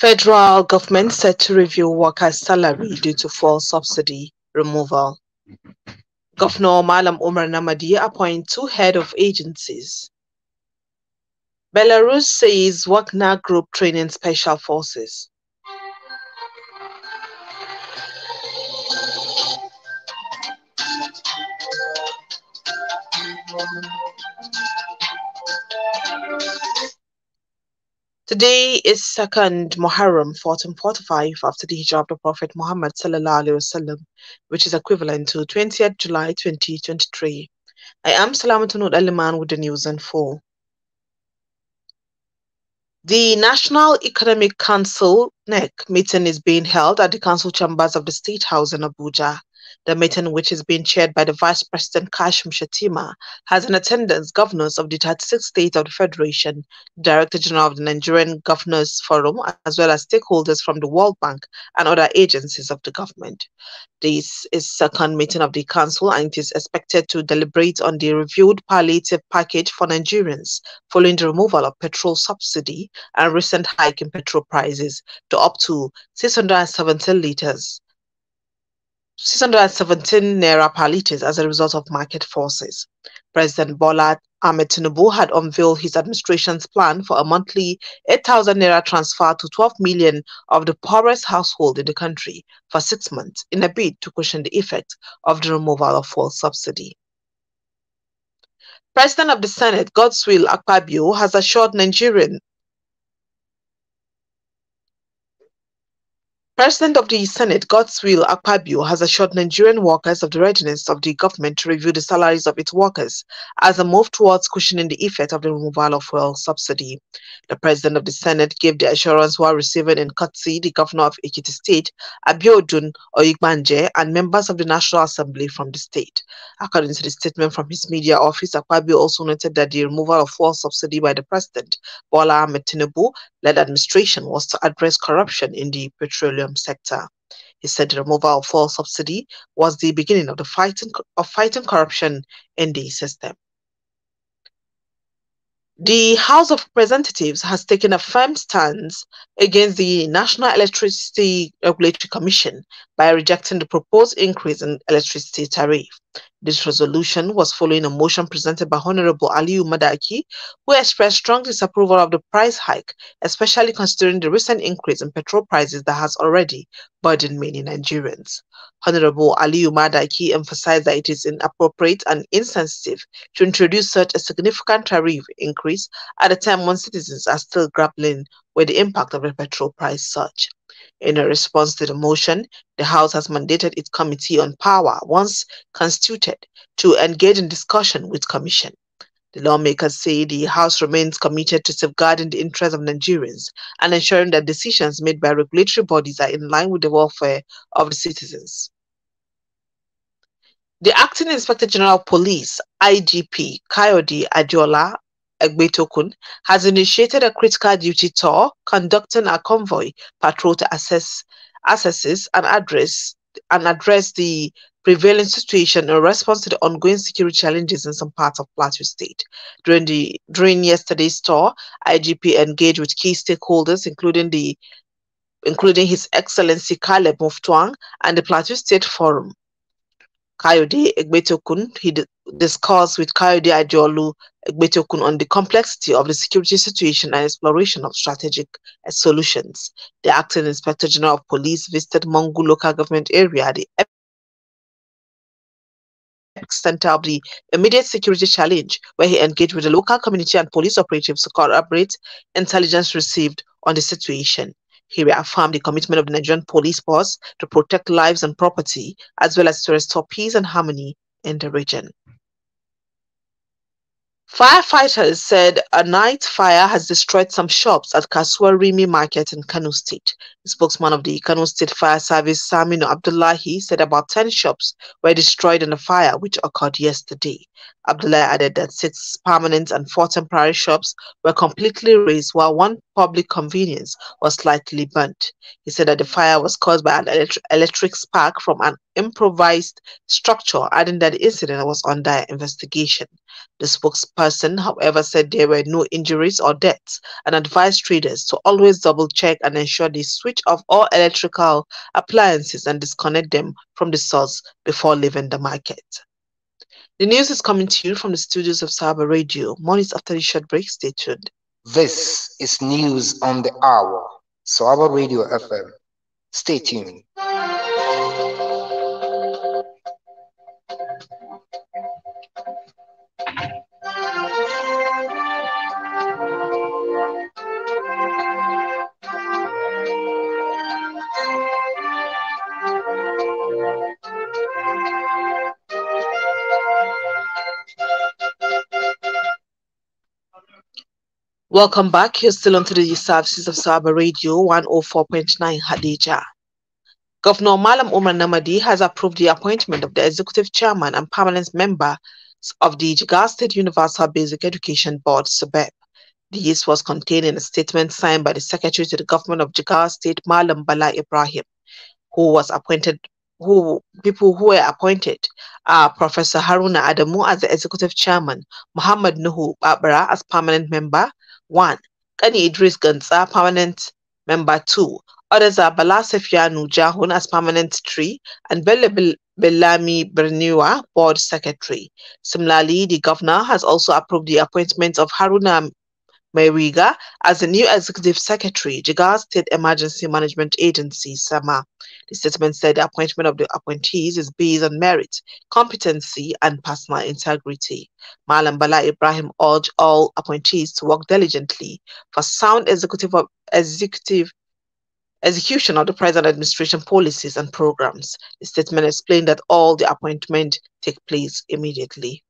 Federal government set to review workers' salary due to fuel subsidy removal. Governor Malam Umar Namadi appoints 2 head of agencies. Belarus says Wagner Group training special forces. Today is 2nd Muharram 1445 after the Hijrah of the Prophet Muhammad sallallahu alaihi wasallam, which is equivalent to 20th July 2023. I am Salamatun Aliman with the news and full. The National Economic Council (NEC) meeting is being held at the council chambers of the State House in Abuja. The meeting, which is being chaired by the Vice President Kashim Shettima, has in attendance governors of the 36 states of the Federation, Director General of the Nigerian Governors Forum, as well as stakeholders from the World Bank and other agencies of the government. This is the second meeting of the council, and it is expected to deliberate on the reviewed palliative package for Nigerians following the removal of petrol subsidy and recent hike in petrol prices to up to 617 naira per litre as a result of market forces. President Bola Ahmed Tinubu had unveiled his administration's plan for a monthly 8,000 naira transfer to 12 million of the poorest households in the country for 6 months in a bid to cushion the effect of the removal of fuel subsidy. President of the Senate, Godswill Akpabio, has assured President of the Senate, Godswill Akpabio, has assured Nigerian workers of the readiness of the government to review the salaries of its workers as a move towards cushioning the effect of the removal of fuel subsidy. The President of the Senate gave the assurance while receiving in courtesy the Governor of Ekiti State, Abiodun Oyigbanje, and members of the National Assembly from the state. According to the statement from his media office, Akpabio also noted that the removal of fuel subsidy by the President, Bola Ahmed Tinubu-led administration was to address corruption in the petroleum sector. He said the removal of fuel subsidy was the beginning of the fighting corruption in the system. The House of Representatives has taken a firm stance against the National Electricity Regulatory Commission by rejecting the proposed increase in electricity tariff. This resolution was following a motion presented by Honorable Aliyu Madaki, who expressed strong disapproval of the price hike, especially considering the recent increase in petrol prices that has already burdened many Nigerians. Honorable Aliyu Madaki emphasized that it is inappropriate and insensitive to introduce such a significant tariff increase at a time when citizens are still grappling with the impact of the petrol price surge. In a response to the motion, the House has mandated its Committee on Power, once constituted, to engage in discussion with Commission. The lawmakers say the House remains committed to safeguarding the interests of Nigerians and ensuring that decisions made by regulatory bodies are in line with the welfare of the citizens. The Acting Inspector General of Police, IGP Kayode Adeola Egbetokun, has initiated a critical duty tour conducting a convoy patrol to assess and address the prevailing situation in response to the ongoing security challenges in some parts of Plateau State. During yesterday's tour, IGP engaged with key stakeholders, including His Excellency Caleb Muftuang and the Plateau State Forum. Kayode Egbetokun, he discussed with Kayode Adeola Egbetokun on the complexity of the security situation and exploration of strategic solutions. The Acting Inspector General of Police visited Mongu local government area, the center of the immediate security challenge, where he engaged with the local community and police operatives to corroborate intelligence received on the situation. He reaffirmed the commitment of the Nigerian police force to protect lives and property, as well as to restore peace and harmony in the region. Firefighters said a night fire has destroyed some shops at Kasuwa Rimi Market in Kano State. The spokesman of the Kano State Fire Service, Saminu Abdullahi, said about 10 shops were destroyed in the fire, which occurred yesterday. Abdullahi added that 6 permanent and 4 temporary shops were completely razed, while 1 public convenience was slightly burnt. He said that the fire was caused by an electric spark from an improvised structure, adding that the incident was under investigation. The spokesperson person, however, said there were no injuries or deaths and advised traders to always double-check and ensure they switch off all electrical appliances and disconnect them from the source before leaving the market. The news is coming to you from the studios of Sahaba Radio. More is after the short break. Stay tuned. This is News on the Hour, Sahaba Radio FM. Stay tuned. Welcome back. You're still on to the services of Sahaba Radio 104.9 Hadija. Governor Malam Umar Namadi has approved the appointment of the executive chairman and permanent member of the Jigawa State Universal Basic Education Board, SUBEB. This was contained in a statement signed by the Secretary to the Government of Jigawa State, Malam Bala Ibrahim, people who were appointed are Professor Haruna Adamu as the executive chairman, Muhammad Nuhu Babra as permanent member 1, Kani Idris Ganza permanent member 2, others are Bala Sefianu Jahun as permanent 3, and Bellami Berniwa board secretary. Similarly, the governor has also approved the appointment of Haruna Maiwiga as the new Executive Secretary, Jigawa State Emergency Management Agency, SEMA. The statement said the appointment of the appointees is based on merit, competency, and personal integrity. Malam Bala Ibrahim urged all appointees to work diligently for sound execution of the present administration policies and programs. The statement explained that all the appointments take place immediately.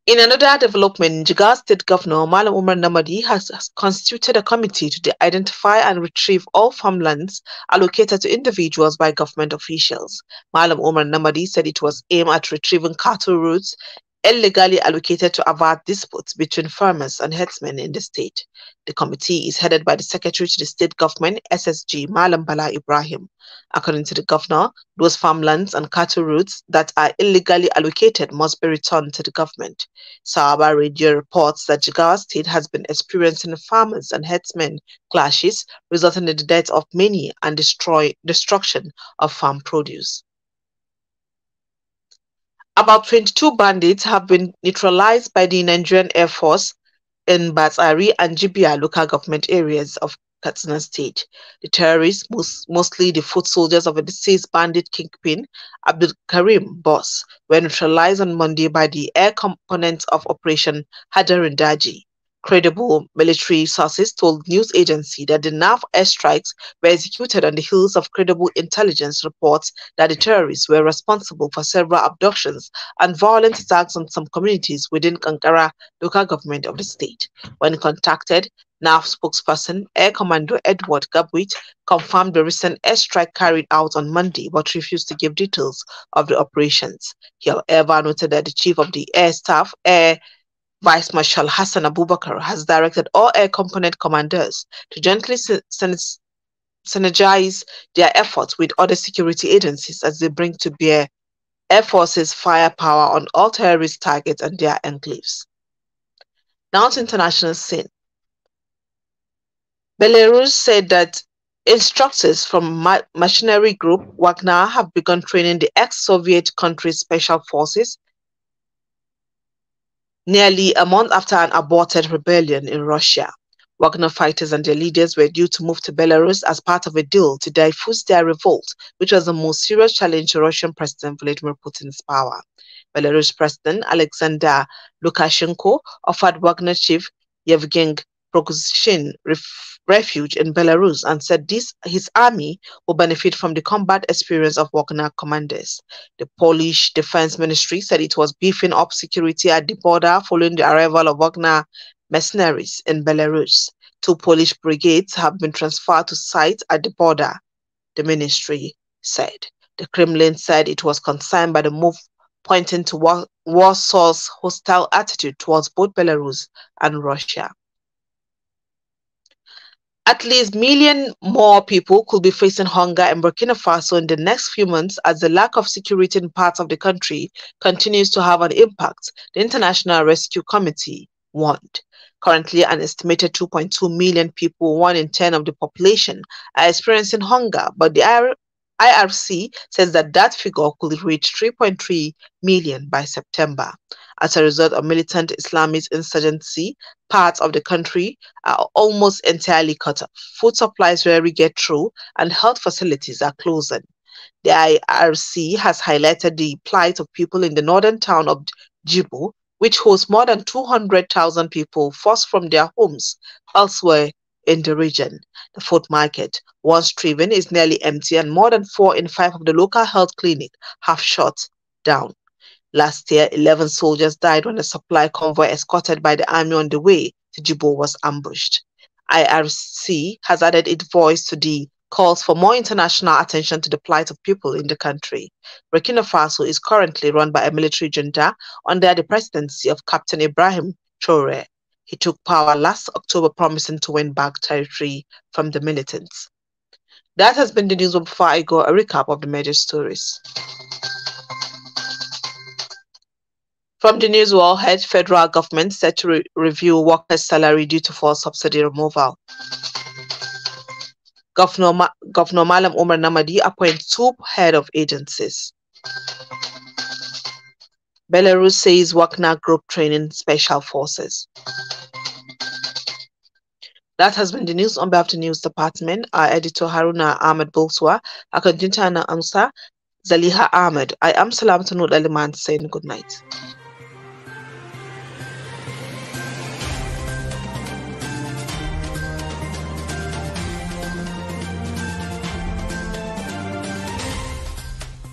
In another development, Jigawa State Governor Malam Umar Namadi has constituted a committee to identify and retrieve all farmlands allocated to individuals by government officials. Malam Umar Namadi said it was aimed at retrieving cattle routes illegally allocated to avert disputes between farmers and herdsmen in the state. The committee is headed by the Secretary to the State Government, SSG, Malam Bala Ibrahim. According to the governor, those farmlands and cattle routes that are illegally allocated must be returned to the government. Sahaba Radio reports that Jigawa State has been experiencing farmers and herdsmen clashes, resulting in the death of many and destruction of farm produce. About 22 bandits have been neutralized by the Nigerian Air Force in Batsari and Jibia local government areas of Katsina State. The terrorists, mostly the foot soldiers of a deceased bandit kingpin, Abdul Karim Boss, were neutralized on Monday by the air component of Operation Hadarin Daji. Credible military sources told news agency that the NAF airstrikes were executed on the heels of credible intelligence reports that the terrorists were responsible for several abductions and violent attacks on some communities within Kankara local government of the state. When contacted, NAF spokesperson Air Commando Edward Gabwit confirmed the recent airstrike carried out on Monday but refused to give details of the operations. He, however, noted that the chief of the air staff, Air Vice Marshal Hassan Abubakar, has directed all air component commanders to gently synergize their efforts with other security agencies as they bring to bear Air Force's firepower on all terrorist targets and their enclaves. Now to international scene. Belarus said that instructors from machinery group Wagner have begun training the ex-Soviet country's special forces nearly a month after an aborted rebellion in Russia. Wagner fighters and their leaders were due to move to Belarus as part of a deal to diffuse their revolt, which was the most serious challenge to Russian President Vladimir Putin's power. Belarus President Alexander Lukashenko offered Wagner chief Yevgeny Prigozhin refuge in Belarus and said his army will benefit from the combat experience of Wagner commanders. The Polish Defense Ministry said it was beefing up security at the border following the arrival of Wagner mercenaries in Belarus. 2 Polish brigades have been transferred to sites at the border, the ministry said. The Kremlin said it was concerned by the move, pointing to Warsaw's hostile attitude towards both Belarus and Russia. At least million more people could be facing hunger in Burkina Faso in the next few months as the lack of security in parts of the country continues to have an impact, the International Rescue Committee warned. Currently, an estimated 2.2 million people, 1 in 10 of the population, are experiencing hunger, but the IRC says that figure could reach 3.3 million by September. As a result of militant Islamist insurgency, parts of the country are almost entirely cut off. Food supplies rarely get through, and health facilities are closing. The IRC has highlighted the plight of people in the northern town of Djibo, which hosts more than 200,000 people forced from their homes elsewhere in the region. The food market, once thriving, is nearly empty, and more than 4 in 5 of the local health clinics have shut down. Last year, 11 soldiers died when a supply convoy escorted by the army on the way to Djibo was ambushed. IRC has added its voice to the calls for more international attention to the plight of people in the country. Burkina Faso is currently run by a military junta under the presidency of Captain Ibrahim Traoré. He took power last October, promising to win back territory from the militants. That has been the news. Before I go, a recap of the major stories. From the news world, federal government set to review workers' salary due to fuel subsidy removal. Governor Malam Omar Namadi appoints 2 head of agencies. Belarus says Wagner Group training special forces. That has been the news. On behalf of the news department, our editor Haruna Ahmed Bulswa, our contingent Amsa Zaliha Ahmed. I am Salamatu Aliman saying good night.